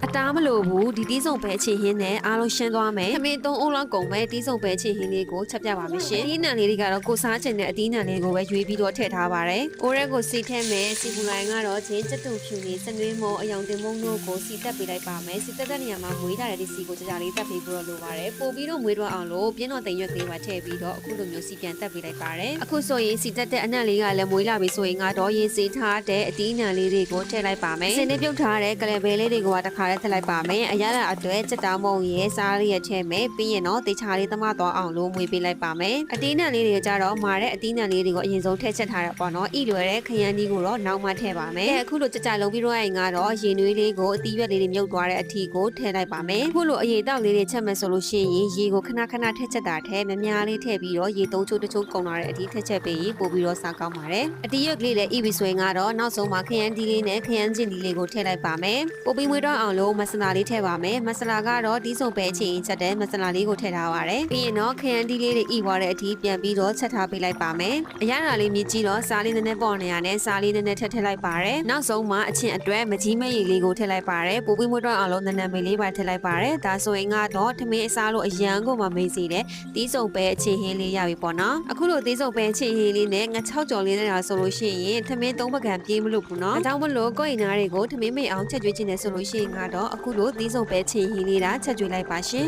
အတားမလို့ဘူးဒီတီးစုံပဲချင်ဟင်းနဲ့အားလုံးရှင်းသွားမယ်ခမင်း3အုံးလောက်ကုန်ပဲတီးစုံပဲချင်ဟင်းလေးကိုချက်ပြပါမယ်ရှင်ဒီနံလေးတွေကတော့ကိုစားချင်တဲ့အတီးနံလေးကိုပဲရွေးပြီးတော့ထည့်ထားပါတယ်အိုးရက်ကိုစီထည့်မယ်စီပူလိုင်းကတော့ချင်းကျက်တူဖြူလေးစနွေးမောအယောင်တင်မုံတို့ကိုစီတက်ပေးလိုက်ပါမယ်စီတက်တဲ့နေရာမှာမွေးထားတဲ့ဒီစီကိုကြာလေးတက်ပေးပြီးတော့လိုပါတယ်ပို့ပြီးတော့မွေးတော့အောင်လို့ပြင်းတော့တိမ်ရွက်ကလေးမှာထည့်ပြီးတော့အခုလိုမျိုးစီပြန်တက်ပေးလိုက်ပါတယ်အခုဆိုရင်စီတက်တဲ့အနံ့လေးကလည်းမွေးလာပြီဆိုရင်ကတော့ရေစီထားတဲ့အတီးနံလေးတွေကိုထည့်လိုက်ပါမယ်စင်းလေးပြုတ်ထားတဲ့ကလဘဲလေးတွေကိုတခါတည်းထည့်လိုက်ပါမယ်အရသာအတွက်ချက်တောင်းမုံရဲ့စားရရဲ့ထည့်မယ်ပြီးရင်တော့တေချာလေးသမသွားအောင်လို့မွေးပေးလိုက်ပါမယ်အတီးနံလေးတွေကြတော့မာတဲ့အတီးနံလေးတွေကိုအရင်ဆုံးထည့်ချက်ထားတာပေါ့နော်ဤလွယ်တဲ့ခရမ်းဒီကိုတော့နောက်မှထည့်ပါမယ်အခုလိုကြကြလုံးပြီးတော့ရင်ကတော့ရေနွေးလေးကိုအတီးရွက်လေးတွေမြုပ်သွားတဲ့အထီကိုထည့်လိုက်ပါမယ်အခုလိုအရေတောက်လေးတွေချက်မယ်ဆိုလို့ရှိရင်ရေကိုခဏခဏထည့်ချက်တာထဲမများလေးထည့်ပြီးတော့ရေသုံးချိုးတစ်ချိုးကုန်လာတဲ့အထီထည့်ချက်ပေးရင်ပို့ပြီးတော့စားကောင်းပါတယ်အတီးရွက်ကလေးလည်းဤပြီးဆိုရင်ကတော့နောက်ဆုံးမှာခရမ်းဒီလေးနဲ့ခရမ်းချင်းဒီလေးကိုထည့်လိုက်ပါမယ်ပို့ပြီးမွေးတော့အောင်လို့မဆလာလေးထည့်ပါမယ်မဆလာကတော့ဒီစုံပဲချင်ချက်တဲ့မဆလာလေးကိုထည့်ထားပါတယ်ပြီးရင်တော့ခရမ်းဒီလေးတွေဤသွားတဲ့အထီပြန်ပြီးတော့ချက်ထားပေးလိုက်ပါမယ်အရသာလေးမြည်ကြည့်တော့စားလေးနည်းနည်းပေါ်နေရနဲ့စားလေးနည်းနည်းထည့်လိုက်ပါတယ်နောက်ဆုံးမှာအချင်းအတွက်မကြီးမရည်လေးကိုထည့်လိုက်ပါတယ်ပို့ပြီးမွေးတော့အောင်လို့နည်းနည်းမေးလေးပါထည့်လိုက်ပါတယ်ဒါဆိုရင်ကတော့ထမင်းအစားလို့အရန်ကိုမမေးစီတဲ့တီးစုံပဲအချင်းဟင်းလေးရပြီပေါ့နော်အခုလိုတီးစုံပဲအချင်းဟင်းလေးနဲ့ငါ6ကြော်လေးနဲ့တာဆိုလို့ရှိရင်ထမင်း3ပကံပြေးမလို့ဘူးနော်အကြောင်းမလို့ကိုယ်ရင်သားတွေကိုထမင်းမိတ်အောင်ချက်ကျွေးခြင်းနဲ့ဆိုလို့ရှိရင်ကတော့အခုလိုတီးစုံပဲအချင်းဟင်းလေးတာချက်ကျွေးလိုက်ပါရှင်